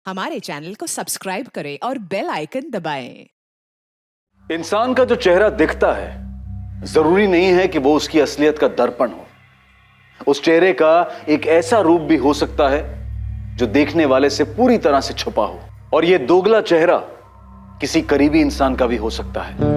हमारे चैनल को सब्सक्राइब करें और बेल आइकन दबाएं। इंसान का जो चेहरा दिखता है जरूरी नहीं है कि वो उसकी असलियत का दर्पण हो। उस चेहरे का एक ऐसा रूप भी हो सकता है जो देखने वाले से पूरी तरह से छुपा हो, और यह दोगला चेहरा किसी करीबी इंसान का भी हो सकता है।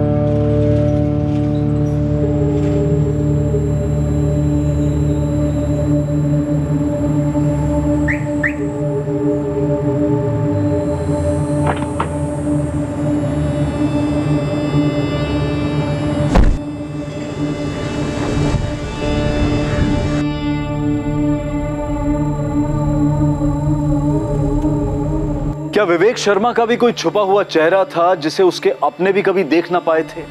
क्या विवेक शर्मा का भी कोई छुपा हुआ चेहरा था जिसे उसके अपने भी कभी देख ना पाए थे?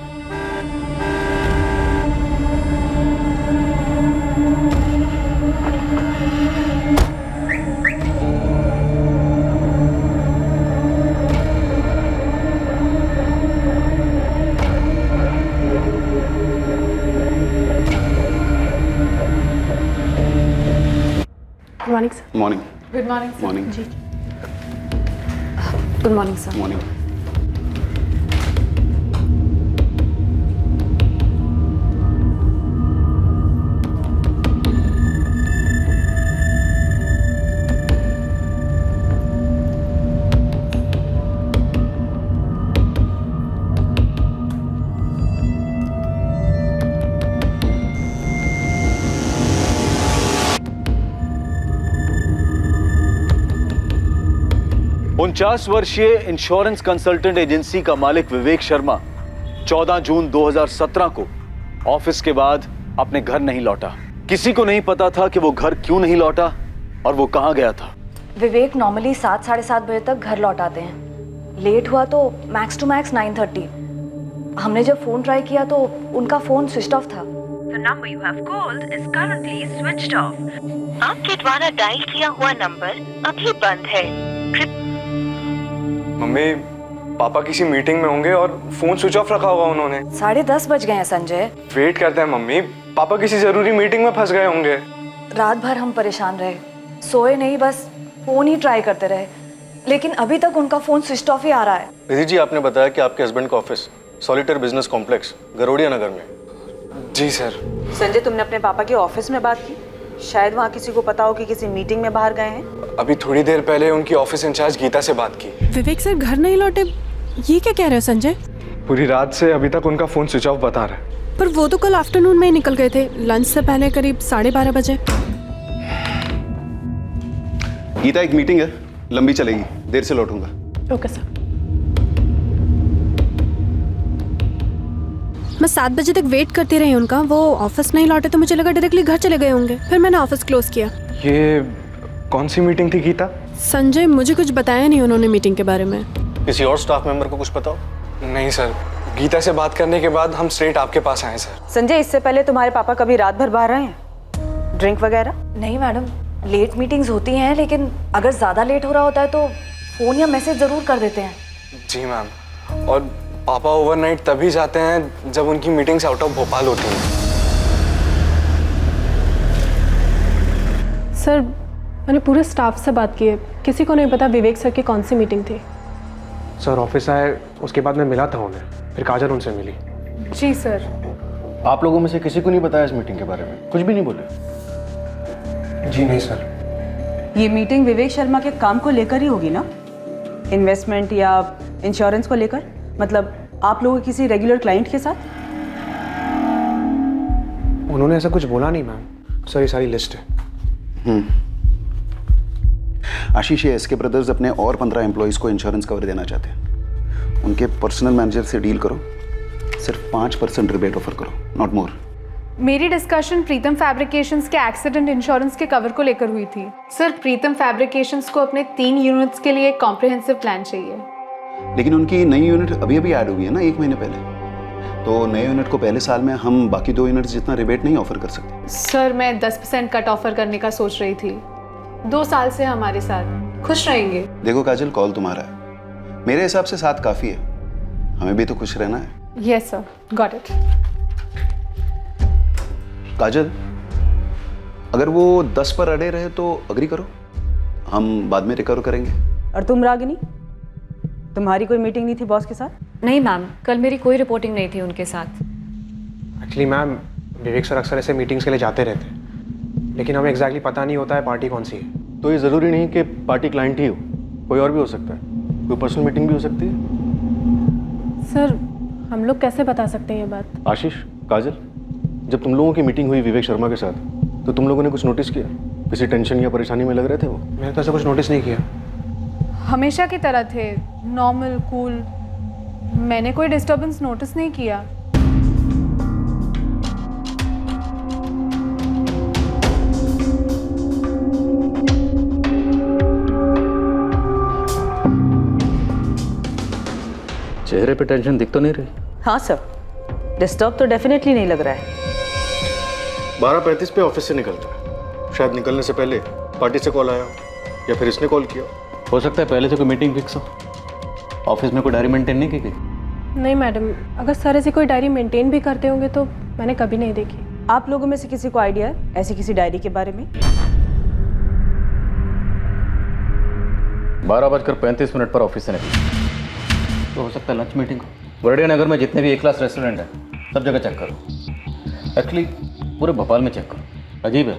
Good morning sir. Morning. Good morning sir. Morning. जी गुड मॉर्निंग सर। मॉर्निंग। उनचास वर्षीय इंश्योरेंस कंसल्टेंट एजेंसी का मालिक विवेक शर्मा 14 जून 2017 को ऑफिस के बाद अपने घर नहीं लौटा। किसी को नहीं पता था कि वो घर क्यों नहीं लौटा और वो कहां गया था। विवेक नॉर्मली 7 साढ़े 7 बजे तक घर लौट आते हैं। लेट हुआ तो मैक्स टू मैक्स 9:30। हमने जब फोन ट्राई किया तो उनका फोन स्विच ऑफ था। The number you have called is currently switched off. आपके द्वारा डायल किया हुआ नंबर अभी बंद है। मम्मी, पापा किसी मीटिंग में होंगे और फोन स्विच ऑफ रखा होगा उन्होंने। 10:30 बज गए हैं संजय। वेट करते हैं मम्मी, पापा किसी जरूरी मीटिंग में फंस गए होंगे। रात भर हम परेशान रहे, सोए नहीं, बस फोन ही ट्राई करते रहे, लेकिन अभी तक उनका फोन स्विच ऑफ ही आ रहा है। रिधि जी, आपने बताया कि आपके हस्बैंड का ऑफिस सॉलिटेयर बिजनेस कॉम्प्लेक्स गरोड़िया नगर में। जी सर। संजय, तुमने अपने पापा के ऑफिस में बात की? शायद वहाँ किसी को पता हो कि किसी मीटिंग में बाहर गए हैं। अभी थोड़ी देर पहले उनकी ऑफिस इंचार्ज गीता से बात की। विवेक सर घर नहीं लौटे, ये क्या कह रहे हो संजय? पूरी रात से अभी तक उनका फोन स्विच ऑफ बता रहा है। पर वो तो कल आफ्टरनून में ही निकल गए थे, लंच से पहले करीब 12:30 बजे। गीता, एक मीटिंग है, लंबी चलेगी, देर से लौटूंगा। Okay sir. मैं 7 बजे तक वेट करती रही उनका, वो ऑफिस नहीं लौटे तो मुझे लगा डायरेक्टली घर चले गए होंगे, फिर मैंने ऑफिस क्लोज किया। ये कौन सी मीटिंग थी गीता? संजय, मुझे कुछ बताया नहीं उन्होंने मीटिंग के बारे में। किसी और स्टाफ मेंबर को कुछ पता हो? नहीं सर, गीता से बात करने के बाद हम स्ट्रेट आपके पास आए सर। संजय, इससे पहले तुम्हारे पापा कभी रात भर बाहर रहे हैं, ड्रिंक वगैरह? नहीं मैडम, लेट मीटिंग्स होती हैं, लेकिन अगर ज़्यादा लेट हो रहा होता है तो फ़ोन या मैसेज ज़रूर कर देते हैं। जी मैम, और पापा ओवरनाइट तभी जाते हैं जब उनकी मीटिंग्स आउट ऑफ भोपाल होती हैं। सर, मैंने पूरे स्टाफ से बात की है, किसी को नहीं पता विवेक सर की कौन सी मीटिंग थी। सर ऑफिस आए, उसके बाद मैं मिला था उन्हें, फिर काजल उनसे मिली। जी सर। आप लोगों में से किसी को नहीं बताया इस मीटिंग के बारे में? कुछ भी नहीं बोले? जी नहीं सर। ये मीटिंग विवेक शर्मा के काम को लेकर ही होगी ना? इन्वेस्टमेंट या इंश्योरेंस को लेकर? मतलब आप लोगों के किसी रेगुलर क्लाइंट के साथ? उन्होंने ऐसा कुछ बोला नहीं मैम। सर, ये सारी लिस्ट है। आशीष, ये एसके ब्रदर्स अपने और 15 एम्प्लॉइज को इंश्योरेंस कवर देना चाहते हैं। उनके पर्सनल मैनेजर से डील करो, सिर्फ 5% रिबेट ऑफर करो, नॉट मोर। मेरी डिस्कशन प्रीतम फैब्रिकेशंस के एक्सीडेंट इंश्योरेंस के कवर को लेकर हुई थी। सर, प्रीतम फैब्रिकेशंस को अपने 3 यूनिट्स के लिए एक कॉम्प्रिहेंसिव प्लान चाहिए। लेकिन उनकी नई यूनिट अभी अभी ऐड हुई है ना, 1 महीने पहले। तो नए यूनिट को पहले साल में हम बाकी 2 यूनिट्स जितना रिबेट नहीं ऑफर कर सकते। सर, मैं 10% कट ऑफर करने का सोच रही थी। 2 साल से हमारे साथ खुश रहेंगे। देखो काजल, कॉल तुम्हारा है, मेरे हिसाब से 7 काफी है, हमें भी तो खुश रहना है। Yes sir, got it. Kajal, अगर वो 10 पर अड़े रहे तो अग्री करो, हम बाद में रिकवर करेंगे। और तुम रागिनी, तुम्हारी कोई मीटिंग नहीं थी बॉस के साथ? नहीं मैम, कल मेरी कोई रिपोर्टिंग नहीं थी उनके साथ। एक्चुअली मैम, विवेक सर अक्सर ऐसे मीटिंग्स के लिए जाते रहते हैं, लेकिन हमें एग्जैक्टली पता नहीं होता है पार्टी कौन सी है। तो ये ज़रूरी नहीं कि पार्टी क्लाइंट ही हो, कोई और भी हो सकता है, कोई पर्सनल मीटिंग भी हो सकती है। सर हम लोग कैसे बता सकते हैं ये बात? आशीष, काजल, जब तुम लोगों की मीटिंग हुई विवेक शर्मा के साथ, तो तुम लोगों ने कुछ नोटिस किया? किसी टेंशन या परेशानी में लग रहे थे वो? मैंने तो ऐसा कुछ नोटिस नहीं किया। हमेशा की तरह थे, नॉर्मल, कूल। मैंने कोई डिस्टर्बेंस नोटिस नहीं किया। चेहरे पे टेंशन दिख तो नहीं रही? हाँ सर, डिस्टर्ब तो डेफिनेटली नहीं लग रहा है। 12:35 पे ऑफिस से निकलता है, शायद निकलने से पहले पार्टी से कॉल आया हो, या फिर इसने कॉल किया। हो सकता है पहले से कोई मीटिंग फिक्स हो। ऑफिस में कोई डायरी मेंटेन नहीं की गई? नहीं मैडम, अगर सर ऐसी कोई डायरी मेंटेन भी करते होंगे तो मैंने कभी नहीं देखी। आप लोगों में से किसी को आइडिया है ऐसी किसी डायरी के बारे में? 12:35 पर ऑफिस से निकली, तो हो सकता है लंच मीटिंग हो। वरडिया नगर में जितने भी A क्लास रेस्टोरेंट हैं, सब जगह चेक करो। एक्चुअली पूरे भोपाल में चेक करो। अजीब है,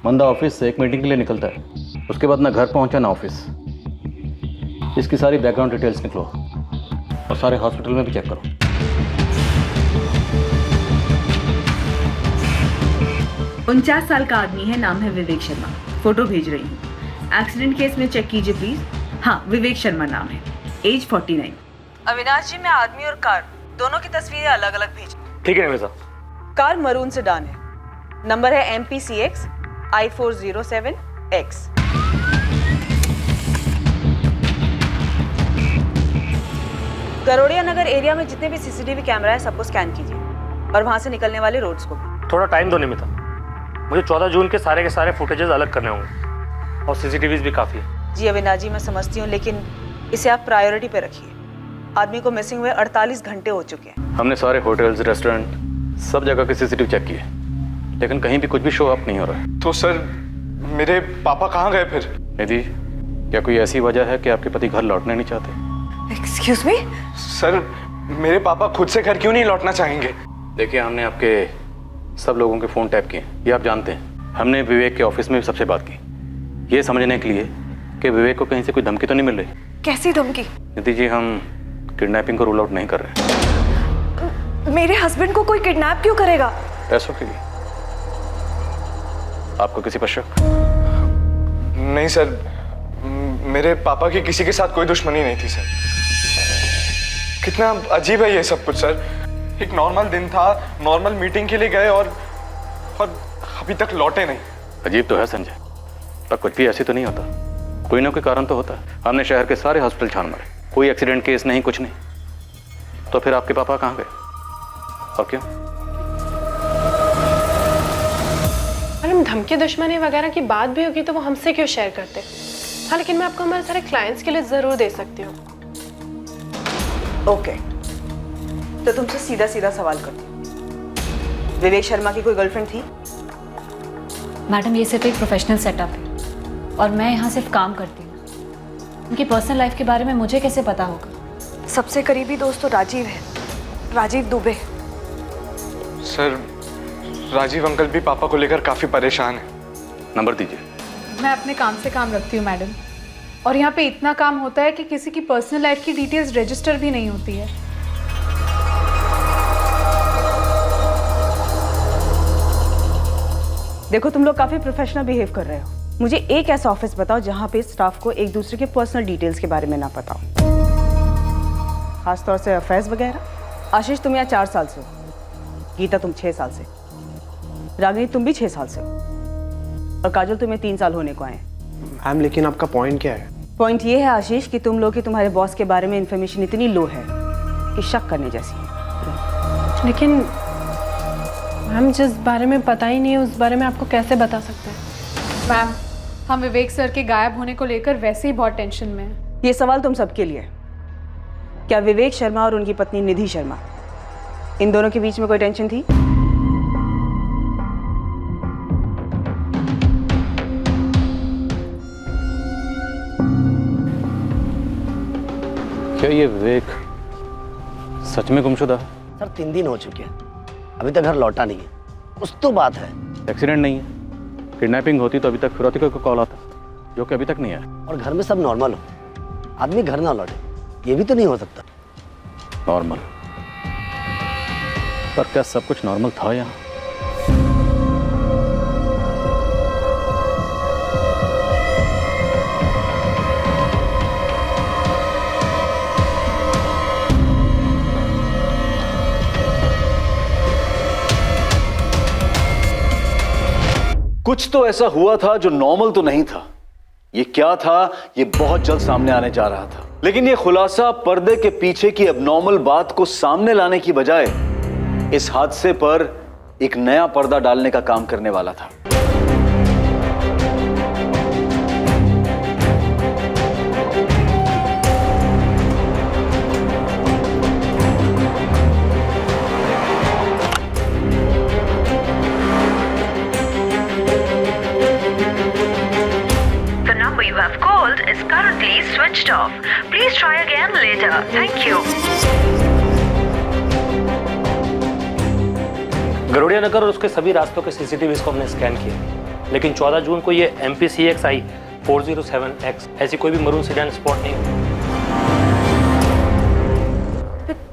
बंदा ऑफिस से एक मीटिंग के लिए निकलता है, उसके बाद ना घर पहुंचा ना ऑफिस। इसकी सारी बैकग्राउंड डिटेल्स निकलो और सारे हॉस्पिटल में भी चेक करो। उनचास साल का आदमी है, नाम है विवेक शर्मा। फोटो भेज रही हूँ, एक्सीडेंट केस में चेक कीजिए प्लीज। हाँ, विवेक शर्मा नाम है, एज 49। अविनाश जी, मैं आदमी और कार दोनों की तस्वीरें अलग अलग भेज। ठीक है निमिषा। कार मरून सेडान है, नंबर है MPCX I407X। गरोड़िया नगर एरिया में जितने भी CCTV कैमरा है सबको स्कैन कीजिए, और वहां से निकलने वाले रोड्स को भी। थोड़ा टाइम दो निमिता, मुझे 14 जून के सारे फुटेजेस अलग करने होंगे, और CCTVs भी काफ़ी है। जी अविनाश जी, मैं समझती हूँ, लेकिन इसे आप प्रायोरिटी पे रखिए। आदमी को मिसिंग हुए 48 घंटे हो चुके हैं। हमने सारे होटल्स, रेस्टोरेंट, सब जगह के CCTV चेक किए, लेकिन कहीं भी कुछ भी शो अप नहीं हो रहा है। तो सर मेरे पापा कहाँ गए फिर? निधि, क्या कोई ऐसी वजह है कि आपके पति घर लौटना नहीं चाहते? Excuse me? सर मेरे पापा खुद से घर क्यों नहीं लौटना चाहेंगे? देखिए, हमने आपके सब लोगों के फ़ोन टैप किए, ये आप जानते हैं। हमने विवेक के ऑफिस में भी सबसे बात की, ये समझने के लिए कि विवेक को कहीं से कोई धमकी तो नहीं मिल रही। कैसी धमकी? निधि जी, हम किडनैपिंग को रूल आउट नहीं कर रहे। मेरे हस्बैंड को कोई किडनैप क्यों करेगा? पैसों के लिए। आपको किसी पर शक? नहीं सर, मेरे पापा की किसी के साथ कोई दुश्मनी नहीं थी सर। कितना अजीब है ये सब कुछ सर। एक नॉर्मल दिन था, नॉर्मल मीटिंग के लिए गए और अभी तक लौटे नहीं। अजीब तो है संजय, पर कुछ भी ऐसे तो नहीं होता, कोई ना कोई कारण तो होता है। हमने शहर के सारे हॉस्पिटल छान मारे, कोई एक्सीडेंट केस नहीं, कुछ नहीं। तो फिर आपके पापा कहाँ गए और क्यों? मैडम, धमकी दुश्मनी वगैरह की बात भी होगी तो वो हमसे क्यों शेयर करते? हाँ, लेकिन मैं आपको हमारे सारे क्लाइंट्स के लिए जरूर दे सकती हूँ। ओके, तो तुमसे सीधा सीधा सवाल करती हूँ, विवेक शर्मा की कोई गर्लफ्रेंड थी? मैडम, ये सिर्फ एक प्रोफेशनल सेटअप है और मैं यहाँ सिर्फ काम करती हूँ। उनकी पर्सनल लाइफ के बारे में मुझे कैसे पता होगा? सबसे करीबी दोस्त तो राजीव है, राजीव दुबे। सर राजीव अंकल भी पापा को लेकर काफी परेशान है। नंबर दीजिए। मैं अपने काम से काम रखती हूँ मैडम, और यहाँ पे इतना काम होता है कि किसी की पर्सनल लाइफ की डिटेल्स रजिस्टर भी नहीं होती है। देखो, तुम लोग काफी प्रोफेशनल बिहेव कर रहे हो। मुझे एक ऐसा ऑफिस बताओ जहाँ पे स्टाफ को एक दूसरे के पर्सनल डिटेल्स के बारे में ना पता हो, खासतौर से अफेयर्स वगैरह। आशीष, तुम यहाँ 4 साल से हो, गीता तुम 6 साल से, रागिनी तुम भी 6 साल से हो, और काजल तुम्हें 3 साल होने को आए। मैम, लेकिन आपका पॉइंट क्या है? पॉइंट ये है आशीष कि तुम लोग की तुम्हारे बॉस के बारे में इंफॉर्मेशन इतनी लो है कि शक करने जैसी है। लेकिन मैम, जिस बारे में पता ही नहीं है उस बारे में आपको कैसे बता सकते हैं? मैम, हम विवेक सर के गायब होने को लेकर वैसे ही बहुत टेंशन में हैं। ये सवाल तुम सबके लिए। क्या विवेक शर्मा और उनकी पत्नी निधि शर्मा, इन दोनों के बीच में कोई टेंशन थी? क्या ये विवेक सच में गुमशुदा है? सर 3 दिन हो चुके हैं, अभी तक घर लौटा नहीं है। कुछ तो बात है। एक्सीडेंट नहीं है, किडनैपिंग होती तो अभी तक फिरौती का कॉल आता, जो कि अभी तक नहीं आया। और घर में सब नॉर्मल हो, आदमी घर ना लौटे, ये भी तो नहीं हो सकता। नॉर्मल? पर क्या सब कुछ नॉर्मल था यहाँ? कुछ तो ऐसा हुआ था जो नॉर्मल तो नहीं था। ये क्या था, ये बहुत जल्द सामने आने जा रहा था। लेकिन ये खुलासा पर्दे के पीछे की अबनॉर्मल बात को सामने लाने की बजाय इस हादसे पर एक नया पर्दा डालने का काम करने वाला था। You have called is currently switched off. Please try again later. Thank you. गरुड़िया नगर और उसके सभी रास्तों के सीसीटीवी को हमने स्कैन किए, लेकिन 14 जून को ये MPCXI 407X ऐसी कोई भी मरून सेडान स्पॉट नहीं हुई।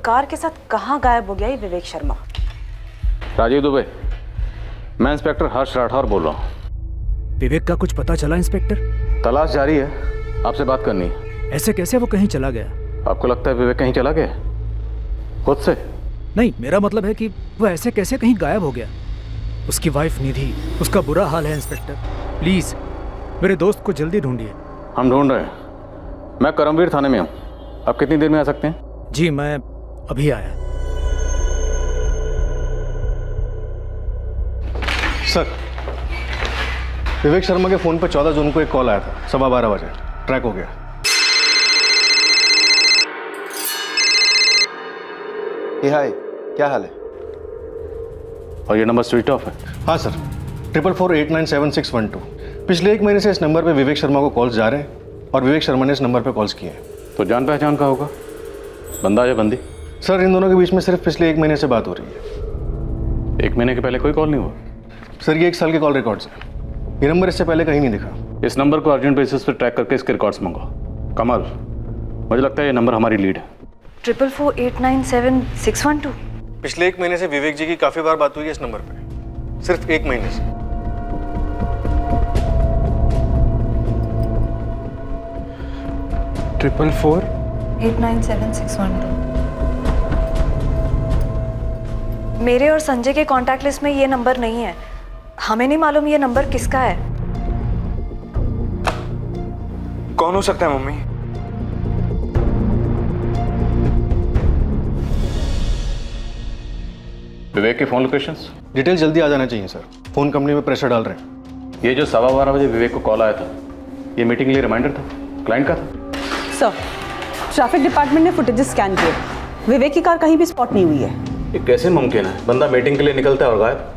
कार के साथ कहाँ गायब हो गया ये विवेक शर्मा? राजीव दुबे, मैं इंस्पेक्टर हर्ष राठौर बोल रहा हूँ। विवेक का कुछ पता चला इंस्पेक्टर? तलाश जारी है, आपसे बात करनी है। ऐसे कैसे वो कहीं चला गया? आपको लगता है विवेक कहीं चला गया खुद से? नहीं, मेरा मतलब है कि वो ऐसे कैसे कहीं गायब हो गया। उसकी वाइफ निधि, उसका बुरा हाल है इंस्पेक्टर। प्लीज मेरे दोस्त को जल्दी ढूंढिए। हम ढूंढ रहे हैं। मैं करमवीर थाने में हूँ, आप कितनी देर में आ सकते हैं? जी मैं अभी आया। सर, विवेक शर्मा के फोन पर 14 जून को एक कॉल आया था 12:15 बजे। ट्रैक हो गया। हाय, क्या हाल है? और ये नंबर स्विच ऑफ है? हाँ सर, 4448976112। पिछले 1 महीने से इस नंबर पे विवेक शर्मा को कॉल्स जा रहे हैं और विवेक शर्मा ने इस नंबर पे कॉल्स किए हैं। तो जान पहचान का होगा, बंदा या बंदी? सर, इन दोनों के बीच में सिर्फ पिछले 1 महीने से बात हो रही है। 1 महीने के पहले कोई कॉल नहीं हुआ? सर, ये 1 साल के कॉल रिकॉर्ड्स हैं। ये नंबर इससे पहले कहीं नहीं दिखा। इस नंबर को अर्जेंट बेसिस पर ट्रैक करके इसके रिकॉर्ड्स मंगाओ। कमल, मुझे लगता है ये नंबर हमारी लीड है। 4448976112। पिछले 1 महीने से विवेक जी की काफी बार बात हुई है इस नंबर पे, सिर्फ 1 महीने से। ट्रिपल 4 897612। मेरे और संजय के कांटेक्ट लिस्ट में ये नंबर नहीं है। हमें नहीं मालूम ये नंबर किसका है। कौन हो सकता है मम्मी? विवेक की फोन लोकेशंस? डिटेल जल्दी आ जाना चाहिए सर, फोन कंपनी में प्रेशर डाल रहे हैं। ये जो 12:15 बजे विवेक को कॉल आया था, ये मीटिंग के लिए रिमाइंडर था, क्लाइंट का था? सर, ट्रैफिक डिपार्टमेंट ने फुटेजेस स्कैन किए, विवेक की कार कहीं भी स्पॉट नहीं हुई है। ये कैसे मुमकिन है? बंदा मीटिंग के लिए निकलता है और गायब।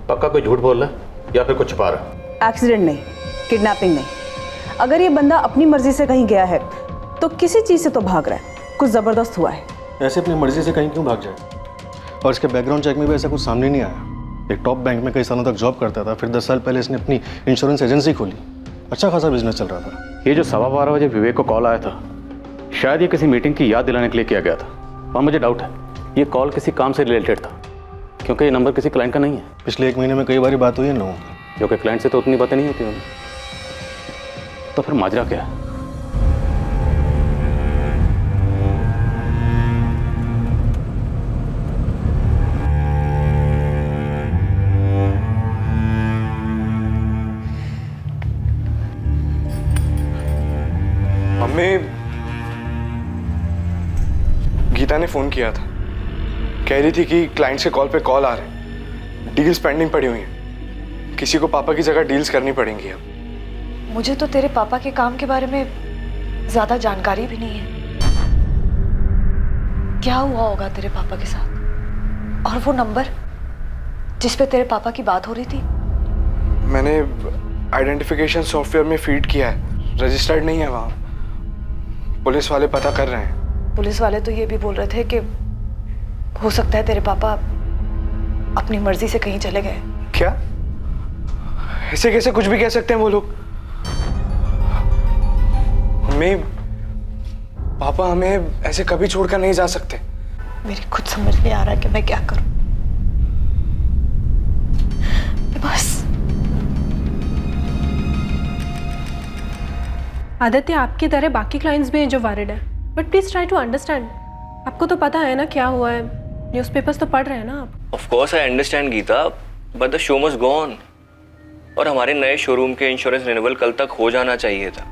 पक्का कोई झूठ बोल रहा है या फिर कुछ छुपा रहा है? एक्सीडेंट नहीं, किडनैपिंग नहीं। अगर ये बंदा अपनी मर्जी से कहीं गया है तो किसी चीज से तो भाग रहा है, कुछ जबरदस्त हुआ है। ऐसे अपनी मर्जी से कहीं क्यों भाग जाए? और इसके बैकग्राउंड चेक में भी ऐसा कुछ सामने नहीं आया। एक टॉप बैंक में कई सालों तक जॉब करता था, फिर 10 साल पहले इसने अपनी इंश्योरेंस एजेंसी खोली। अच्छा खासा बिजनेस चल रहा था। ये जो 12:15 बजे विवेक को कॉल आया था, शायद ये किसी मीटिंग की याद दिलाने के लिए किया गया था। और मुझे डाउट है ये कॉल किसी काम से रिलेटेड था, क्योंकि ये नंबर किसी क्लाइंट का नहीं है। पिछले 1 महीने में कई बार बात हुई है लोगों की, जो कि क्लाइंट से तो उतनी बातें नहीं होती होंगी। तो फिर माजरा क्या है? मम्मी, गीता ने फोन किया था, कह रही थी कि क्लाइंट से कॉल पे कॉल आ रहे हैं, डील्स पेंडिंग पड़ी हुई हैं, किसी को पापा की जगह डील्स करनी पड़ेंगी अब। मुझे तो तेरे पापा के काम के बारे में ज्यादा जानकारी भी नहीं है। क्या हुआ होगा तेरे पापा के साथ? और वो नंबर जिस पे तेरे पापा की बात हो रही थी? मैंने आइडेंटिफिकेशन सॉफ्टवेयर में फीड किया है, रजिस्टर्ड नहीं है वहाँ। पुलिस वाले पता कर रहे हैं। पुलिस वाले तो ये भी बोल रहे थे कि हो सकता है तेरे पापा अपनी मर्जी से कहीं चले गए। क्या? ऐसे कैसे कुछ भी कह सकते हैं वो लोग? मम्मी, पापा हमें ऐसे कभी छोड़कर नहीं जा सकते। मेरी खुद समझ नहीं आ रहा कि मैं क्या करूं। बस आदित्य, आपकी तरह बाकी क्लाइंट्स भी हैं जो वरिड है, but please try to understand. आपको तो पता है ना क्या हुआ है, न्यूज़पेपर्स तो पढ़ रहे हैं ना आप। Of course I understand Geeta, but the show must go on. और हमारे नए शोरूम के इंश्योरेंस रिन्यूअल कल तक हो जाना चाहिए था।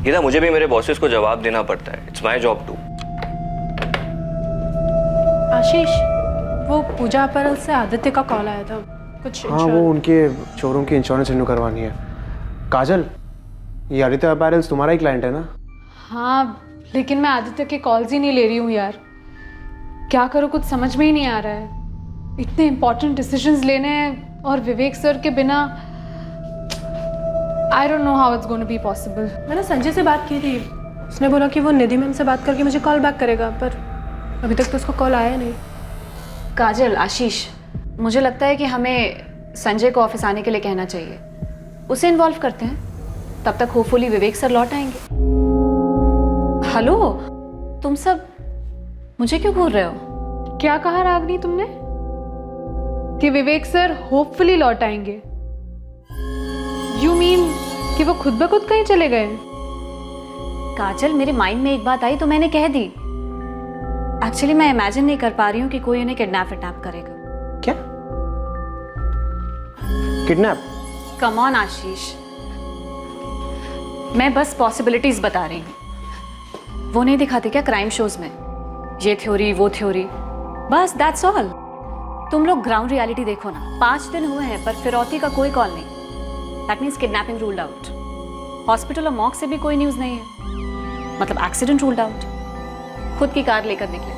गीता, मुझे भी मेरे बॉसेस को जवाब देना पड़ता है। It's my job too. Ashish, वो पूजा अपरल से आदित्य का कॉल आया था कुछ। हाँ, वो उनके शोरूम की इंश्योरेंस रिन्यू करवानी है। काजल, ये आदित्य अपैरल्स तुम्हारा ही क्लाइंट है ना? हाँ, लेकिन मैं आदित्य के कॉल्स ही नहीं ले रही हूँ यार। क्या करूँ, कुछ समझ में ही नहीं आ रहा है। इतने इंपॉर्टेंट डिसीजंस लेने हैं और विवेक सर के बिना I don't know how it's going to be possible. मैंने संजय से बात की थी, उसने बोला कि वो निधि मैम से बात करके मुझे कॉल बैक करेगा, पर अभी तक तो उसको कॉल आया नहीं। काजल, आशीष, मुझे लगता है कि हमें संजय को ऑफिस आने के लिए कहना चाहिए। उसे इन्वॉल्व करते हैं, तब तक होपफुली विवेक सर लौट आएंगे। हेलो, तुम सब मुझे क्यों घूर रहे हो? क्या कहा रागनी तुमने? कि विवेक सर होपफुली लौट आएंगे? यू मीन कि वो खुद ब खुद कहीं चले गए? काजल, मेरे माइंड में एक बात आई तो मैंने कह दी। एक्चुअली मैं इमेजिन नहीं कर पा रही हूँ कि कोई उन्हें किडनैप करेगा। क्या? किडनैप? कम ऑन आशीष, मैं बस पॉसिबिलिटीज बता रही हूँ। वो नहीं दिखाते क्या क्राइम शोज में, ये थ्योरी वो थ्योरी, बस दैट्स ऑल। तुम लोग ग्राउंड रियलिटी देखो ना। 5 दिन हुए हैं पर फिरौती का कोई कॉल नहीं। That means kidnapping ruled out. Hospital और मॉर्ग से भी कोई न्यूज़ नहीं है, मतलब एक्सीडेंट रूल्ड आउट। खुद की कार लेकर निकले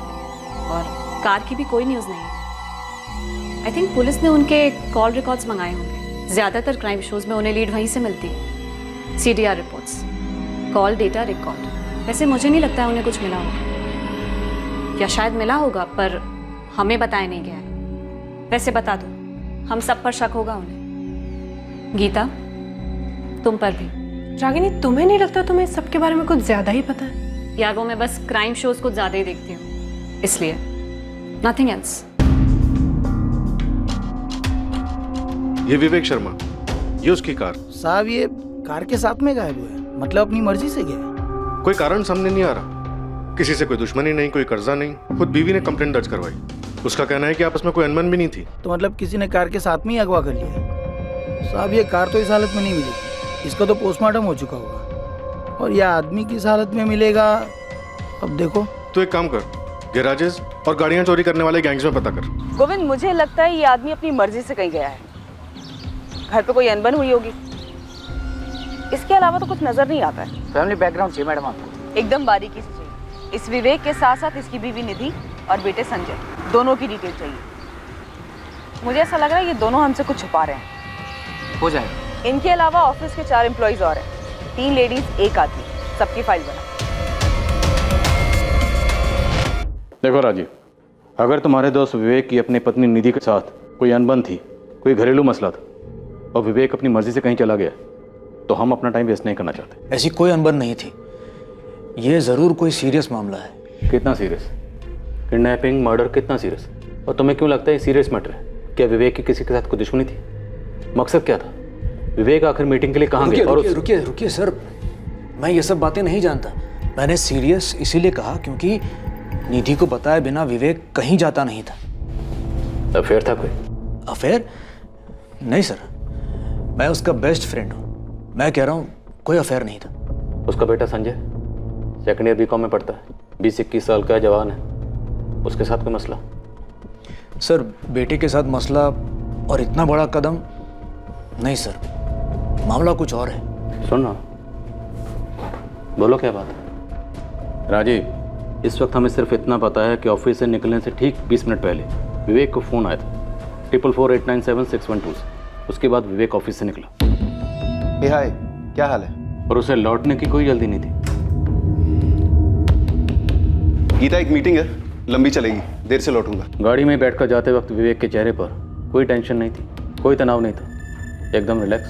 और कार की भी कोई न्यूज़ नहीं है। आई थिंक पुलिस ने उनके कॉल रिकॉर्ड्स मंगाए होंगे। ज़्यादातर क्राइम शोज में उन्हें लीड वहीं से मिलती है। CDR reports, call data record. वैसे मुझे नहीं लगता है उन्हें कुछ मिला होगा, या शायद मिला होगा पर हमें बताया नहीं गया है। वैसे बता दो, हम सब पर शक होगा उन्हें। गीता, तुम पर भी। रागिनी, तुम्हें नहीं लगता तुम्हें सब के बारे में कुछ ज्यादा ही पता है? यार, वो मैं बस क्राइम शोज कुछ ज्यादा ही देखती हूँ, इसलिए, नथिंग एल्स। ये विवेक शर्मा, ये उसकी कार। साहब, ये कार के साथ में गायब हुआ है, मतलब अपनी मर्जी से गया? कोई कारण सामने नहीं आ रहा। किसी से कोई दुश्मनी नहीं, कोई कर्जा नहीं। खुद बीवी ने कंप्लेंट दर्ज करवाई। उसका कहना है कि आपस में कोई अनबन भी नहीं थी। तो मतलब किसी ने कार के साथ में ही अगवा कर लिया? साहब, ये कार तो इस हालत में नहीं मिलेगी, इसका तो पोस्टमार्टम हो चुका होगा, और यह आदमी किस हालत में मिलेगा अब देखो। तो एक काम कर, गैराजेस और गाड़ियां चोरी करने वाले गैंग्स में पता कर। गोविंद, मुझे लगता है ये आदमी अपनी मर्जी से कहीं गया है। घर पे कोई अनबन हुई होगी, इसके अलावा तो कुछ नजर नहीं आता है। फैमिली बैकग्राउंड चाहिए मैडम आपको? एकदम बारीकी से चाहिए। इस विवेक के साथ साथ इसकी बीवी निधि और बेटे संजय, दोनों की डिटेल चाहिए। मुझे ऐसा लग रहा है ये दोनों हमसे कुछ छुपा रहे हैं। हो जाएगा। इनके अलावा ऑफिस के 4 एम्प्लॉइज और हैं, 3 लेडीज 1 आदमी, सबकी फाइल बना। देखो राजीव, अगर तुम्हारे दोस्त विवेक की अपनी पत्नी निधि के साथ कोई अनबन थी, कोई घरेलू मसला था, और विवेक अपनी मर्जी से कहीं चला गया, तो हम अपना टाइम वेस्ट नहीं करना चाहते। ऐसी कोई अनबन नहीं थी, ये जरूर कोई सीरियस मामला है। कितना सीरियस? किडनैपिंग, मर्डर, कितना सीरियस? और तुम्हें क्यों लगता है ये सीरियस मैटर है? क्या विवेक की किसी के साथ कोई दुश्मनी थी? मकसद क्या था? विवेक आखिर मीटिंग के लिए कहाँ गया? रुकिए सर, मैं ये सब बातें नहीं जानता। मैंने सीरियस इसीलिए कहा क्योंकि निधि को बताए बिना विवेक कहीं जाता नहीं था। अफेयर था कोई? अफेयर? नहीं सर, मैं उसका बेस्ट फ्रेंड हूँ। मैं कह रहा हूँ कोई अफेयर नहीं था। उसका बेटा संजय 2nd ईयर BCom में पढ़ता है, 20-21 साल का जवान है, उसके साथ कोई मसला? सर, बेटे के साथ मसला और इतना बड़ा कदम नहीं सर, मामला कुछ और है। सुन ना, बोलो क्या बात है? राजीव, इस वक्त हमें सिर्फ इतना पता है कि ऑफिस से निकलने से ठीक 20 मिनट पहले विवेक को फ़ोन आया था 4448976112 से। उसके बाद विवेक ऑफिस से निकला। हाय, क्या हाल है? और उसे लौटने की कोई जल्दी नहीं थी। गीता एक मीटिंग है, लंबी चलेगी, देर से लौटूंगा। गाड़ी में बैठकर जाते वक्त विवेक के चेहरे पर कोई टेंशन नहीं थी, कोई तनाव नहीं था, एकदम रिलैक्स।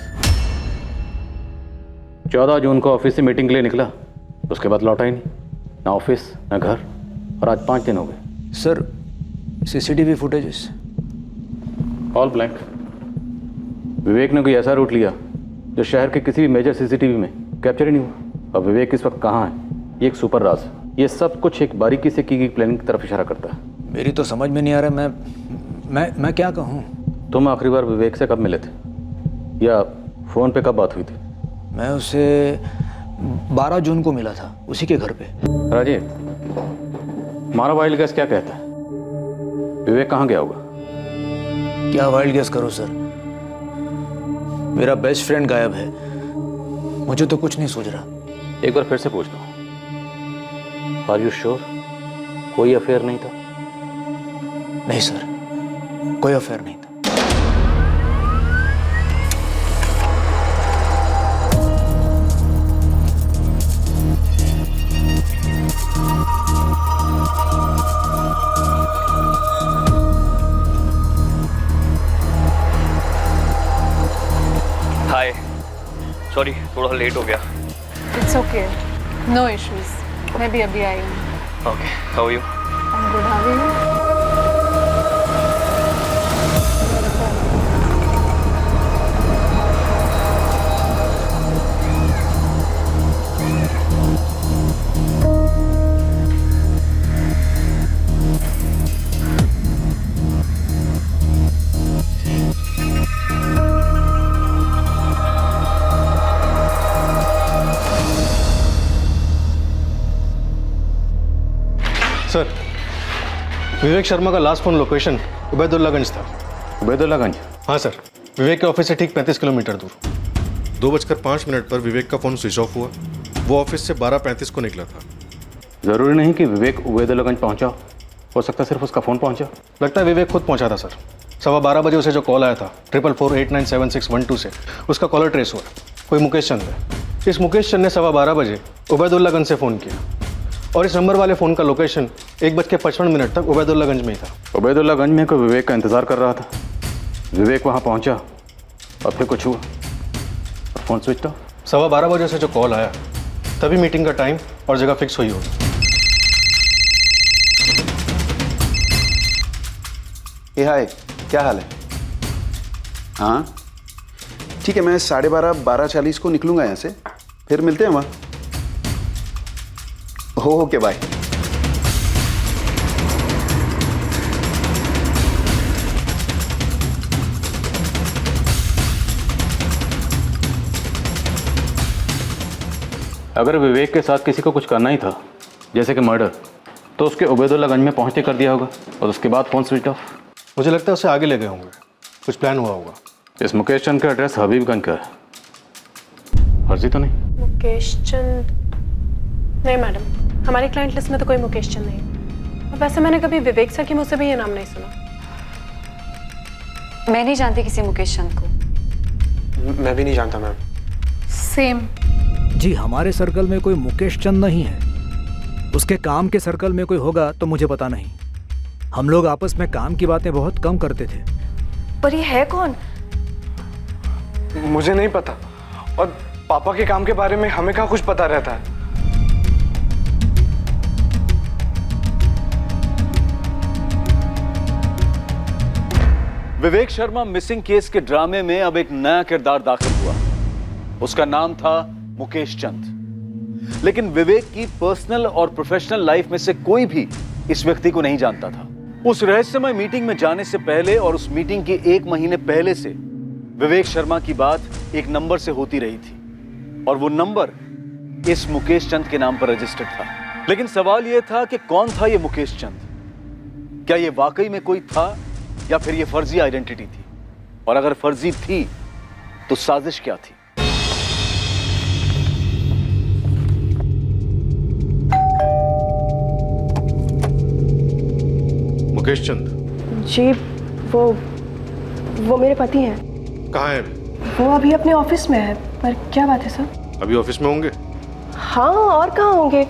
14 जून को ऑफिस से मीटिंग के लिए निकला, उसके बाद लौटा ही नहीं, ना ऑफिस ना घर, और आज 5 दिन हो गए। Sir CCTV footages all blank. Vivek ने कोई ऐसा रूट लिया जो शहर के किसी भी मेजर सीसीटीवी में कैप्चर ही नहीं हुआ। अब विवेक इस वक्त कहाँ है, ये एक सुपर राज है। ये सब कुछ एक बारीकी से की गई प्लानिंग की तरफ इशारा करता है। मेरी तो समझ में नहीं आ रहा, मैं क्या कहूँ। तुम आखिरी बार विवेक से कब मिले थे, या फ़ोन पे कब बात हुई थी? मैं उसे 12 जून को मिला था, उसी के घर पे। राजीव, हमारा वाइल्ड गैस क्या कहता है, विवेक कहाँ गया होगा? क्या वाइल्ड गेस करो सर, मेरा बेस्ट फ्रेंड गायब है, मुझे तो कुछ नहीं सूझ रहा। एक बार फिर से पूछता हूँ, आर यू श्योर कोई अफेयर नहीं था? नहीं सर, कोई अफेयर नहीं था। हाय, सॉरी थोड़ा लेट हो गया। इट्स ओके, नो इश्यूज, मैं भी अभी आई हूँ। Okay, how are you? I am good, how are you? Sir, Vivek Sharma का लास्ट फोन लोकेशन उबैदुल्लागंज था। उबैदुल्लागंज? हाँ सर, विवेक के ऑफिस से ठीक 35 किलोमीटर दूर। 2:05 पर विवेक का फोन स्विच ऑफ हुआ। वो ऑफिस से 12:35 को निकला था। ज़रूरी नहीं कि विवेक उबैदुल्लागंज पहुंचा, हो सकता है सिर्फ उसका फ़ोन पहुंचा। लगता है विवेक खुद पहुंचा था सर। 12:15 बजे उसे जो कॉल आया था 44489761 से, उसका कॉलर ट्रेस हुआ, कोई मुकेश चंद है। इस मुकेश चंद ने 12:15 बजे उबैदुल्लागंज से फ़ोन किया, और इस नंबर वाले फ़ोन का लोकेशन 1:55 तक उबैदुल्लागंज में ही था। उबैदुल्लागंज में कोई विवेक का इंतज़ार कर रहा था, विवेक वहाँ पहुँचा और फिर कुछ हुआ और फ़ोन स्विच ऑफ। 12:15 बजे से जो कॉल आया तभी मीटिंग का टाइम और जगह फिक्स हुई होगी। ए हाय, क्या हाल है? हाँ ठीक है, मैं 12:30 12:40 को निकलूंगा यहाँ से, फिर मिलते हैं वहाँ। Okay bye. अगर विवेक के साथ किसी को कुछ करना ही था, जैसे कि मर्डर, तो उसके उबैदुल्लागंज में पहुंचते कर दिया होगा और उसके बाद फ़ोन स्विच ऑफ। मुझे लगता है उसे आगे ले गए होंगे, कुछ प्लान हुआ होगा। इस मुकेश चंद का एड्रेस हबीबगंज का है, फर्जी तो नहीं? मुकेश चंद? नहीं मैडम, हमारी क्लाइंट लिस्ट में तो कोई मुकेश चंद नहीं। वैसे मैंने कभी विवेक सर के मुंह से भी ये नाम नहीं सुना। मैं नहीं जानती किसी मुकेश चंद को। मैं भी नहीं जानता मैम। सेम। जी, हमारे सर्कल में कोई मुकेश चंद नहीं है, उसके काम के सर्कल में कोई होगा तो मुझे पता नहीं। हम लोग आपस में काम की बातें बहुत कम करते थे। पर ये है कौन? मुझे नहीं पता, और पापा के काम के बारे में हमें कहाँ कुछ पता रहता है। विवेक शर्मा मिसिंग केस के ड्रामे में अब एक नया किरदार दाखिल हुआ। उसका नाम था मुकेश चंद। लेकिन विवेक की पर्सनल और प्रोफेशनल लाइफ में से कोई भी इस व्यक्ति को नहीं जानता था। उस रहस्यमय मीटिंग में जाने से पहले और उस मीटिंग के 1 महीने पहले से विवेक शर्मा की बात एक नंबर से होती रही थी, और वो नंबर इस मुकेश चंद के नाम पर रजिस्टर्ड था। लेकिन सवाल यह था कि कौन था ये मुकेश चंद? क्या ये वाकई में कोई था या फिर ये फर्जी आइडेंटिटी थी? और अगर फर्जी थी तो साजिश क्या थी? मुकेश चंद? जी, वो मेरे पति हैं। कहाँ है अभी? वो अभी अपने ऑफिस में है। पर क्या बात है सर? अभी ऑफिस में होंगे? हाँ, और कहाँ होंगे?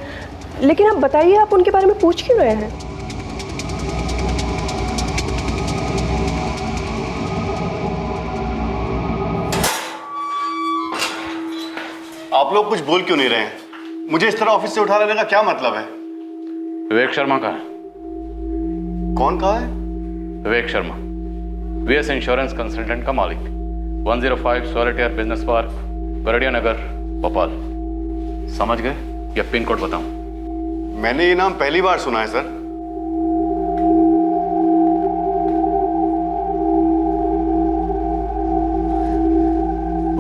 लेकिन आप बताइए, आप उनके बारे में पूछ क्यों रहे हैं? आप लोग कुछ बोल क्यों नहीं रहे हैं? मुझे इस तरह ऑफिस से उठा लेने का क्या मतलब है? विवेक शर्मा कहाँ है? कौन कहा है? Vivek Sharma, VS insurance consultant का मालिक, 105 सॉलिटेयर बिजनेस पार्क, गरडिया नगर, भोपाल। समझ गए या पिन कोड बताऊं? मैंने ये नाम पहली बार सुना है सर।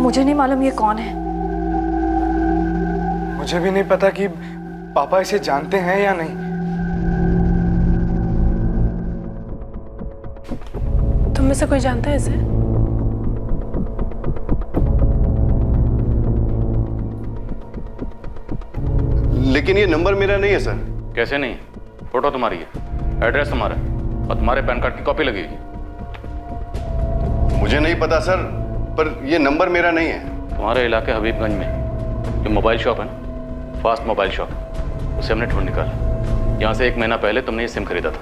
मुझे नहीं मालूम ये कौन है। मुझे भी नहीं पता कि पापा इसे जानते हैं या नहीं। तुम में से कोई जानता है इसे? लेकिन ये नंबर मेरा नहीं है सर। कैसे नहीं? फोटो तुम्हारी है, एड्रेस तुम्हारा है और तुम्हारे पैन कार्ड की कॉपी लगी हुई। मुझे नहीं पता सर, पर ये नंबर मेरा नहीं है। तुम्हारे इलाके हबीबगंज में जो मोबाइल शॉप है ना, फास्ट मोबाइल शॉप, उसे हमने ढूंढ निकाला। यहाँ से 1 महीना पहले तुमने ये सिम खरीदा था।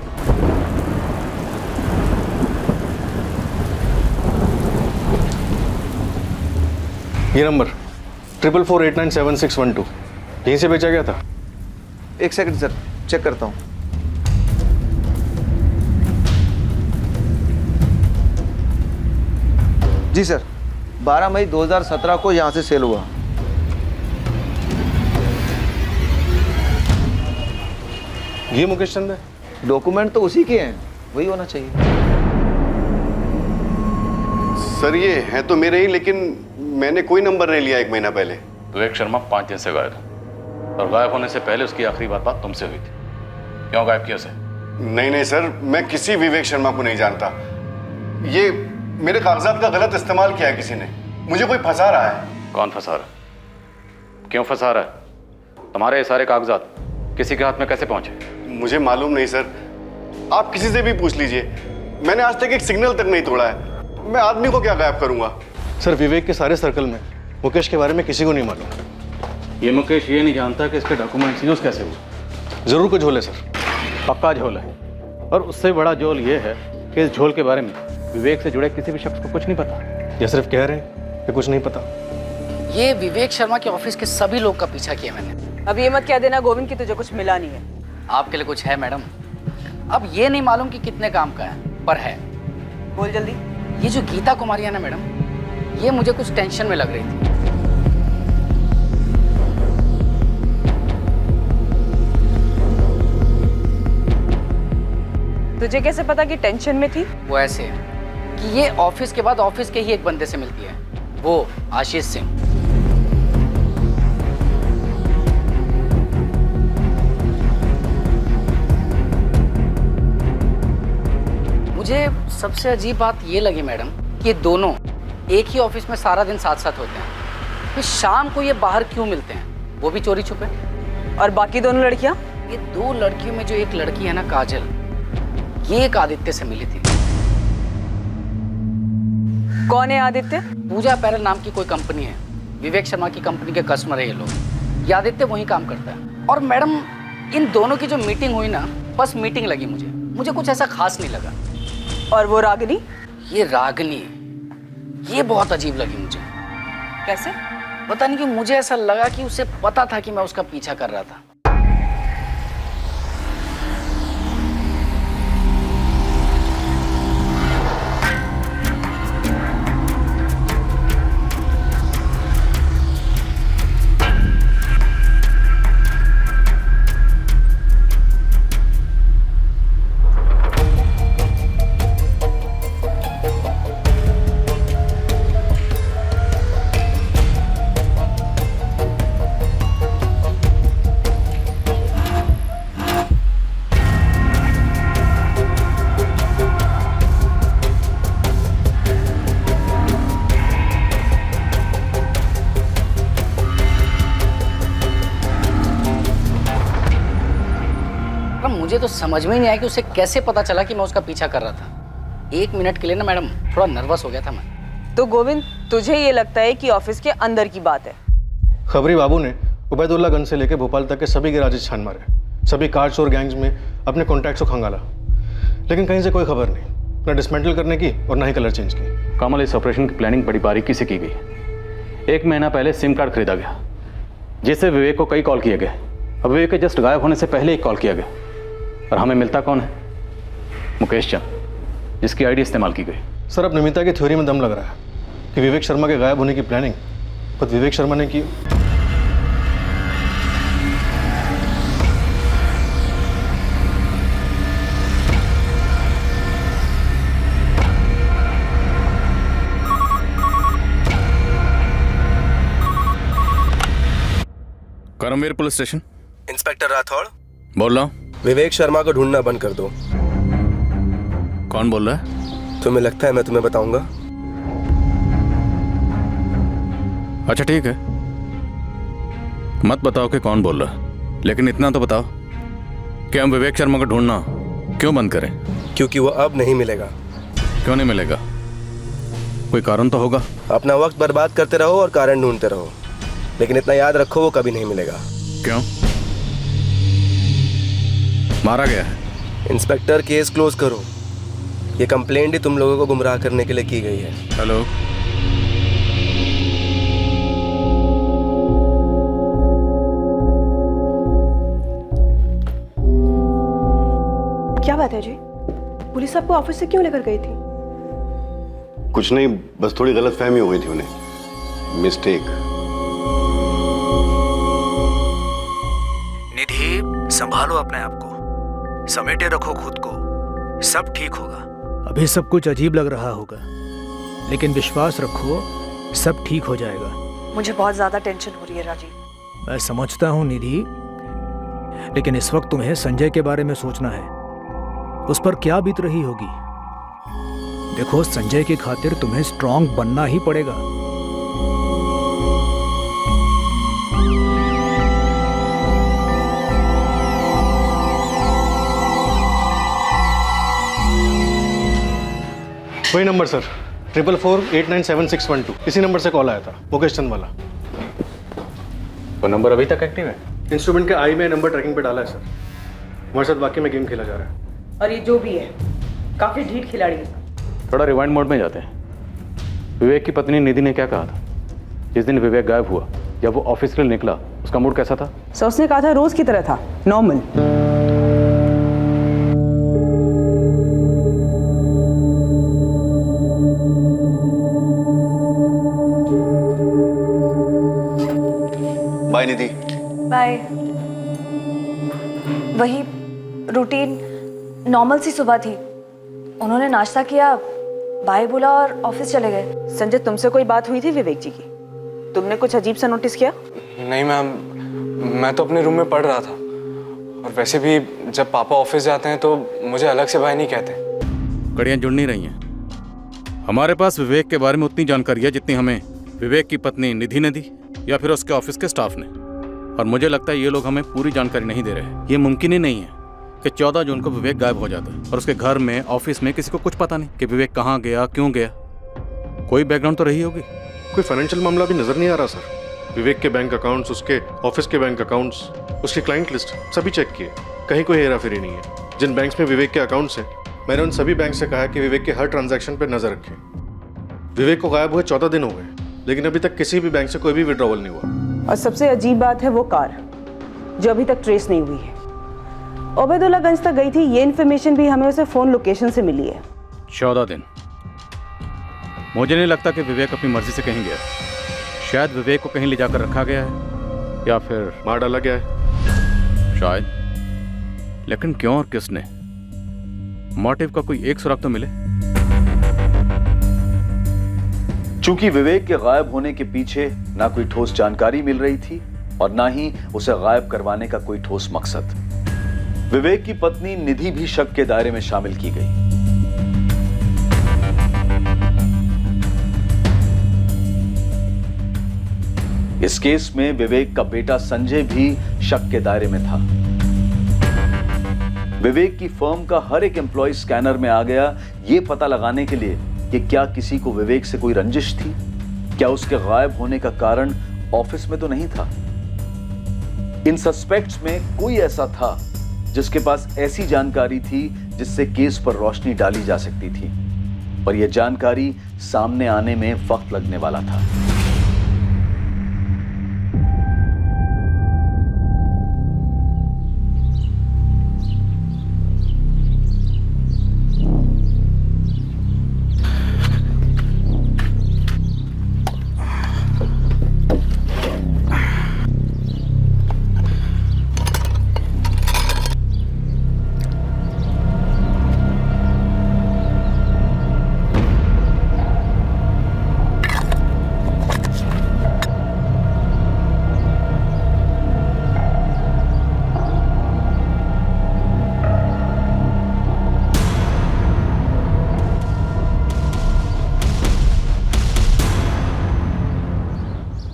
ये नंबर 444897612 यहीं से बेचा गया था। एक सेकंड सर, चेक करता हूँ। जी सर, 12 मई 2017 को यहाँ से सेल हुआ। ये मुकेश चंद है? डॉक्यूमेंट तो उसी के हैं, वही होना चाहिए। सर ये है तो मेरे ही, लेकिन मैंने कोई नंबर नहीं लिया 1 महीना पहले। विवेक शर्मा 5 दिन से गायब है और गायब होने से पहले उसकी आखिरी बात तुमसे हुई थी। क्यों गायब किया उसे? नहीं सर, मैं किसी विवेक शर्मा को नहीं जानता। ये मेरे कागजात का गलत इस्तेमाल किया है किसी ने। मुझे कोई फंसा रहा है। कौन फंसा रहा है? क्यों फंसा रहा है? तुम्हारे ये सारे कागजात किसी के हाथ में कैसे पहुंचे? मुझे मालूम नहीं सर, आप किसी से भी पूछ लीजिए। मैंने आज तक एक सिग्नल तक नहीं तोड़ा है। मैं आदमी को क्या गायब करूंगा? सर विवेक के सारे सर्कल में मुकेश के बारे में किसी को नहीं मालूम। ये मुकेश ये नहीं जानता कि इसके डॉक्यूमेंट्स यूज कैसे हुए। जरूर कोई झोल है सर। पक्का झोल है, और उससे बड़ा झोल ये है कि इस झोल के बारे में विवेक से जुड़े किसी भी शख्स को कुछ नहीं पता। या सिर्फ कह रहे हैं कि कुछ नहीं पता। ये विवेक शर्मा के ऑफिस के सभी लोग का पीछा किया मैंने। अब ये मत कह देना गोविंद की तुझे कुछ मिला नहीं है। आपके लिए कुछ है मैडम? अब ये नहीं मालूम कि कितने काम का है, पर है। बोल जल्दी। ये जो गीता कुमारी है ना मैडम, ये मुझे कुछ टेंशन में लग रही थी। तुझे कैसे पता कि टेंशन में थी? वो ऐसे है कि ये ऑफिस के बाद ऑफिस के ही एक बंदे से मिलती है, वो आशीष सिंह। मुझे सबसे अजीब बात ये लगी मैडम कि दोनों एक ही ऑफिस में सारा दिन साथ साथ होते हैं, फिर शाम को ये बाहर क्यों मिलते हैं, वो भी चोरी छुपे। और बाकी दोनों लड़कियां? ये 2 लड़कियों में जो एक लड़की है ना काजल, ये एक आदित्य से मिली थी। कौन है आदित्य? पूजा पैरल नाम की कोई कंपनी है, विवेक शर्मा की कंपनी के कस्टमर है ये लोग। ये आदित्य वहीं काम करता है। और मैडम इन दोनों की जो मीटिंग हुई ना, बस मीटिंग लगी मुझे कुछ ऐसा खास नहीं लगा। और वो रागिनी? ये रागिनी, ये बहुत अजीब लगी मुझे। कैसे? पता नहीं क्यों मुझे ऐसा लगा कि उसे पता था कि मैं उसका पीछा कर रहा था। मुझे तो समझ में ही नहीं आया कि उसे कैसे पता चला कि मैं उसका पीछा कर रहा था। 1 मिनट के लिए ना मैडम थोड़ा नर्वस हो गया था मैं। तो गोविंद, तुझे ये लगता है कि ऑफिस के अंदर की बात है? खबरी बाबू ने उबैदुल्ला गंज से लेकर भोपाल तक के सभी गैराजेस छान मारे, सभी कार चोर गैंग्स में अपने कॉन्टैक्ट्स को खंगाला, लेकिन कहीं से कोई खबर नहीं, ना डिसमेंटल करने की और ना ही कलर चेंज की। कमल, इस ऑपरेशन की प्लानिंग बड़ी बारीकी से की गई। 1 महीना पहले सिम कार्ड खरीदा गया, जिससे विवेक को कई कॉल किए गए। अब विवेक के जस्ट गायब होने से पहले एक कॉल किया गया, और हमें मिलता कौन है? मुकेश चंद, जिसकी आईडी इस्तेमाल की गई। सर, अब नमिता की थ्योरी में दम लग रहा है कि विवेक शर्मा के गायब होने की प्लानिंग खुद विवेक शर्मा ने की। Karamveer police station. Inspector Rathore बोल रहा हूँ। विवेक शर्मा को ढूंढना बंद कर दो। कौन बोल रहा है? तुम्हें लगता है मैं तुम्हें बताऊंगा? अच्छा ठीक है, मत बताओ कि कौन बोल रहा है, लेकिन इतना तो बताओ कि हम विवेक शर्मा को ढूंढना क्यों बंद करें? क्योंकि वो अब नहीं मिलेगा। क्यों नहीं मिलेगा? कोई कारण तो होगा। अपना वक्त बर्बाद करते रहो और कारण ढूंढते रहो, लेकिन इतना याद रखो वो कभी नहीं मिलेगा। क्यों? मारा गया है? इंस्पेक्टर, केस क्लोज करो। ये कंप्लेंट ही तुम लोगों को गुमराह करने के लिए की गई है। हेलो, क्या बात है जी? पुलिस आपको ऑफिस से क्यों लेकर गई थी? कुछ नहीं, बस थोड़ी गलतफहमी हो गई थी उन्हें, मिस्टेक। निधि, संभालो अपने आप को, समेटे रखो खुद को, सब ठीक होगा। अभी सब कुछ अजीब लग रहा होगा, लेकिन विश्वास रखो, सब ठीक हो जाएगा। मुझे बहुत ज्यादा टेंशन हो रही है राजीव। मैं समझता हूँ निधि, लेकिन इस वक्त तुम्हें संजय के बारे में सोचना है। उस पर क्या बीत रही होगी। देखो, संजय की खातिर तुम्हें स्ट्रांग बनना ही पड़ेगा। वही नंबर सर, 444897612, इसी नंबर से कॉल आया था, मुकेश चंद वाला। वो नंबर अभी तक एक्टिव है? इंस्ट्रूमेंट के आई में नंबर ट्रैकिंग पे डाला है सर। हमारे साथ वाकई में गेम खेला जा रहा है। और ये जो भी है, काफी ढीठ खिलाड़ी है। थोड़ा रिवाइंड मोड में जाते हैं। विवेक की पत्नी निधि ने क्या कहा था जिस दिन विवेक गायब हुआ? जब वो ऑफिस के लिए निकला, उसका मूड कैसा था? सो उसने कहा था रोज की तरह था, नॉर्मल। बाय निधि। बाय। वही रूटीन नॉर्मल सी सुबह थी। उन्होंने नाश्ता किया, बाय बोला और ऑफिस चले गए। संजय, तुमसे कोई बात हुई थी विवेक जी की? तुमने कुछ अजीब सा नोटिस किया? नहीं मैम, मैं तो अपने रूम में पढ़ रहा था, और वैसे भी जब पापा ऑफिस जाते हैं तो मुझे अलग से भाई नहीं कहते। कड़ियाँ जुड़ नहीं रही हैं। हमारे पास विवेक के बारे में उतनी जानकारी है जितनी हमें विवेक की पत्नी निधि ने दी या फिर उसके ऑफिस के स्टाफ ने, और मुझे लगता है ये लोग हमें पूरी जानकारी नहीं दे रहे हैं। ये मुमकिन ही नहीं है कि 14 जून को विवेक गायब हो जाता है और उसके घर में, ऑफिस में किसी को कुछ पता नहीं कि विवेक कहाँ गया, क्यों गया। कोई बैकग्राउंड तो रही होगी। कोई फाइनेंशियल मामला भी नजर नहीं आ रहा सर। विवेक के बैंक अकाउंट्स, उसके ऑफिस के बैंक अकाउंट्स, उसकी क्लाइंट लिस्ट सभी चेक किए, कहीं कोई हेरा फेरी नहीं है। जिन बैंक्स में विवेक के अकाउंट्स हैं, मैंने उन सभी बैंक से कहा कि विवेक के हर ट्रांजैक्शन पर नजर रखें। विवेक को गायब हुए 14 दिन हो गए, लेकिन अभी तक किसी भी बैंक से कोई भी विड्रॉवल नहीं हुआ। और सबसे अजीब बात है वो कार, जो अभी तक ट्रेस नहीं हुई है। उबैदुल्ला गंज तक गई थी, ये इन्फॉर्मेशन भी हमें उसे फोन लोकेशन से मिली है। 14 दिन। मुझे नहीं लगता कि विवेक अपनी मर्जी से कहीं गया। शायद विवेक को कहीं ले जाकर रखा गया है या फिर मार डाला गया है शायद। लेकिन क्यों और किसने? मोटिव का कोई एक सुराग तो मिले। चूंकि विवेक के गायब होने के पीछे ना कोई ठोस जानकारी मिल रही थी और ना ही उसे गायब करवाने का कोई ठोस मकसद, विवेक की पत्नी निधि भी शक के दायरे में शामिल की गई। इस केस में विवेक का बेटा संजय भी शक के दायरे में था। विवेक की फर्म का हर एक एम्प्लॉय स्कैनर में आ गया, यह पता लगाने के लिए कि क्या किसी को विवेक से कोई रंजिश थी, क्या उसके गायब होने का कारण ऑफिस में तो नहीं था। इन सस्पेक्ट्स में कोई ऐसा था जिसके पास ऐसी जानकारी थी जिससे केस पर रोशनी डाली जा सकती थी, पर यह जानकारी सामने आने में वक्त लगने वाला था।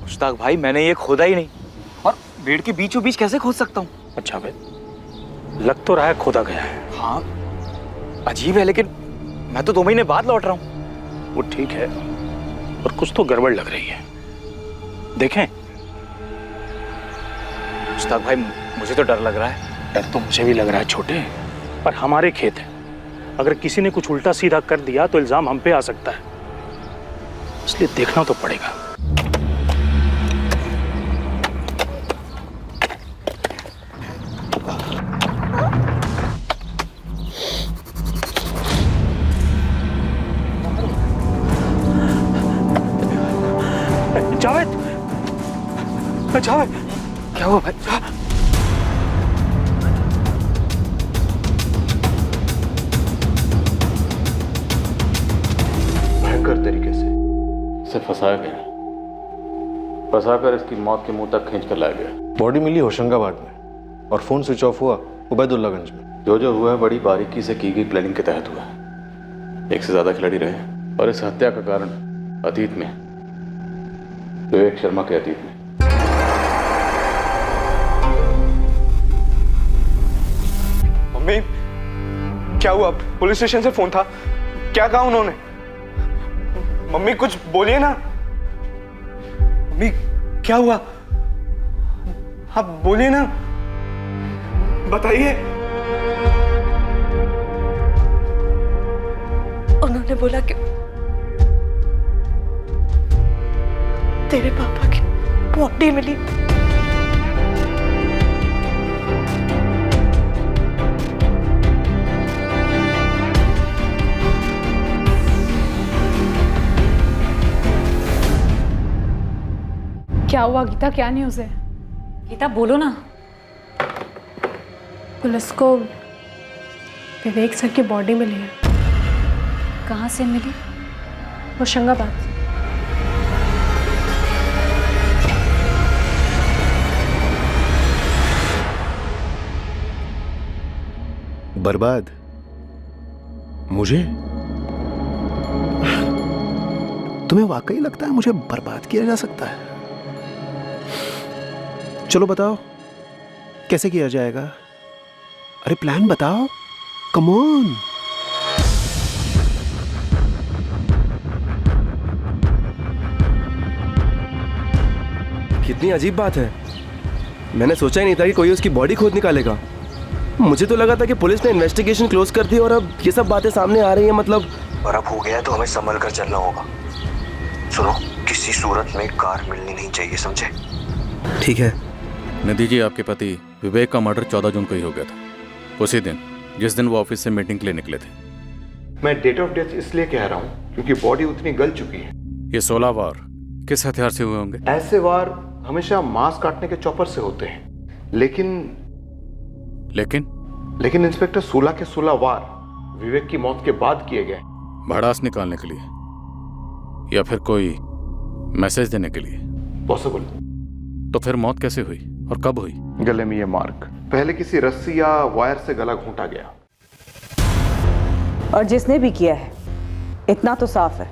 मुश्ताक भाई, मैंने ये खोदा ही नहीं, और पेड़ के बीचों बीच कैसे खोद सकता हूँ? अच्छा भाई, लग तो रहा है खोदा गया है। हाँ, अजीब है, लेकिन मैं तो 2 महीने बाद लौट रहा हूँ। वो ठीक है, पर कुछ तो गड़बड़ लग रही है। देखें? मुश्ताक भाई, मुझे तो डर लग रहा है। डर तो मुझे भी लग रहा है छोटे, पर हमारे खेत है, अगर किसी ने कुछ उल्टा सीधा कर दिया तो इल्जाम हम पे आ सकता है, इसलिए देखना तो पड़ेगा। जावेद, जावेद, क्या हुआ भाई? भयंकर तरीके से इसे फंसाया गया, फंसाकर इसकी मौत के मुंह तक खींच कर लाया गया। बॉडी मिली होशंगाबाद में और फोन स्विच ऑफ हुआ उबैदुल्लागंज में। जो हुआ है बड़ी बारीकी से की गई प्लानिंग के तहत हुआ है। एक से ज्यादा खिलाड़ी रहे और इस हत्या का कारण अतीत में, विवेक शर्मा के अतीत में। मम्मी, क्या हुआ? पुलिस स्टेशन से फोन था, क्या कहा उन्होंने? मम्मी कुछ बोलिए ना। मम्मी क्या हुआ? आप बोलिए ना, बताइए। उन्होंने बोला कि तेरे पापा की बॉडी मिली। क्या हुआ गीता, क्या न्यूज़ है? गीता बोलो ना। पुलिस को विवेक सर की बॉडी मिली है। कहाँ से मिली? होशंगाबाद। बर्बाद? मुझे? तुम्हें वाकई लगता है मुझे बर्बाद किया जा सकता है? चलो बताओ कैसे किया जाएगा? अरे प्लान बताओ, कम ऑन। कितनी अजीब बात है, मैंने सोचा ही नहीं था कि कोई उसकी बॉडी खोद निकालेगा। मुझे तो लगा था कि पुलिस ने इन्वेस्टिगेशन क्लोज कर दी और अब ये सब बातें सामने आ रही हैं, मतलब। और अब हो गया तो हमें संभल कर चलना होगा। सुनो, किसी सूरत में कार मिलनी नहीं चाहिए, समझे? ठीक है। निधि जी, आपके पति विवेक का मर्डर 14 जून को ही हो गया था, उसी दिन जिस दिन वो ऑफिस से मीटिंग के लिए निकले थे। मैं डेट ऑफ डेथ इसलिए कह रहा हूँ क्योंकि बॉडी उतनी गल चुकी है। ये 16 वार किस हथियार से हुए होंगे? ऐसे वार हमेशा मांस काटने के चॉपर से होते हैं, लेकिन इंस्पेक्टर 16 के 16 वार विवेक की मौत के बाद किए गए। भड़ास निकालने के लिए या फिर कोई मैसेज देने के लिए? पॉसिबल। तो फिर मौत कैसे हुई और कब हुई? गले में ये मार्क पहले किसी रस्सी या वायर से गला घूंटा गया। और जिसने भी किया है, इतना तो साफ है,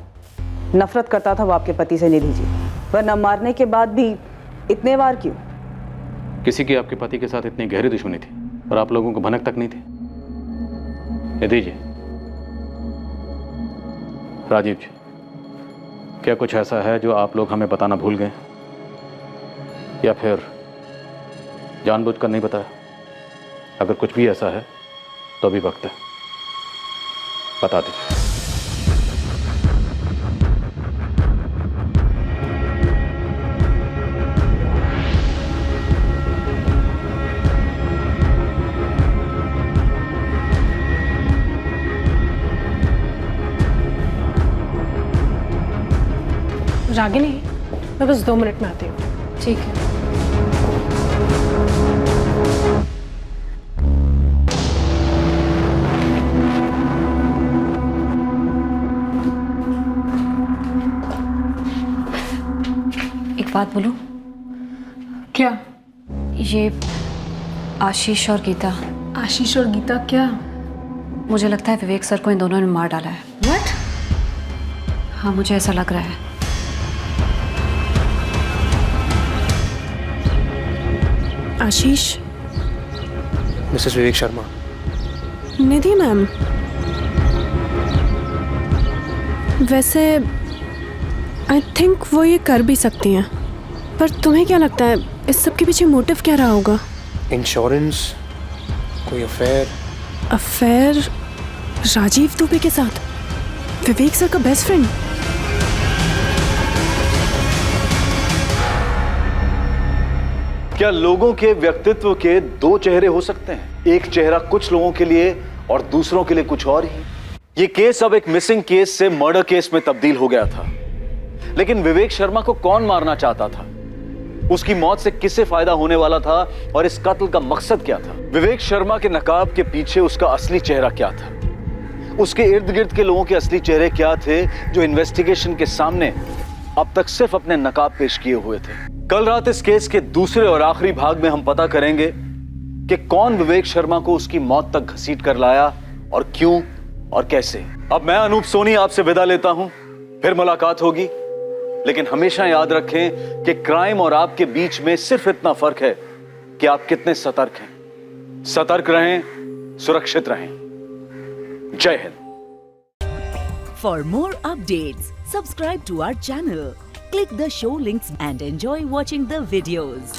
नफरत करता था वो आपके पति से, निधि जी। वरना मारने के बाद भी इतने वार क्यों? किसी की आपके पति के साथ इतनी गहरी दुश्मनी थी और आप लोगों को भनक तक नहीं थी? निधि जी, राजीव जी, क्या कुछ ऐसा है जो आप लोग हमें बताना भूल गए, या फिर जानबूझकर नहीं बताया। अगर कुछ भी ऐसा है तो अभी वक्त है, बता दीजिए। रागिनी, मैं बस 2 मिनट में आती हूँ। ठीक है। एक बात बोलूं? क्या? ये आशीष और गीता। आशीष और गीता क्या? मुझे लगता है विवेक सर को इन दोनों ने मार डाला है। What? हाँ, मुझे ऐसा लग रहा है। आशीष। मिसेस विवेक शर्मा। निधि मैम, वैसे आई थिंक वो ये कर भी सकती हैं, पर तुम्हें क्या लगता है इस सब के पीछे मोटिव क्या रहा होगा? इंश्योरेंस, कोई अफेयर? अफेयर राजीव दुबे के साथ? विवेक सर का बेस्ट फ्रेंड? क्या लोगों के व्यक्तित्व के 2 चेहरे हो सकते हैं? एक चेहरा कुछ लोगों के लिए और दूसरों के लिए कुछ और ही। यह केस अब एक मिसिंग केस से मर्डर केस में तब्दील हो गया था। लेकिन विवेक शर्मा को कौन मारना चाहता था? उसकी मौत से किससे फायदा होने वाला था और इस कत्ल का मकसद क्या था? विवेक शर्मा के नकाब के पीछे उसका असली चेहरा क्या था? उसके इर्द गिर्द के लोगों के असली चेहरे क्या थे जो इन्वेस्टिगेशन के सामने अब तक सिर्फ अपने नकाब पेश किए हुए थे? कल रात इस केस के दूसरे और आखिरी भाग में हम पता करेंगे कि कौन विवेक शर्मा को उसकी मौत तक घसीट कर लाया और क्यों और कैसे। अब मैं अनूप सोनी आपसे विदा लेता हूं, फिर मुलाकात होगी। लेकिन हमेशा याद रखें कि क्राइम और आपके बीच में सिर्फ इतना फर्क है कि आप कितने सतर्क हैं। सतर्क रहें, सुरक्षित रहें। जय Hind. For more updates, subscribe to our channel, click the show links and enjoy watching the videos.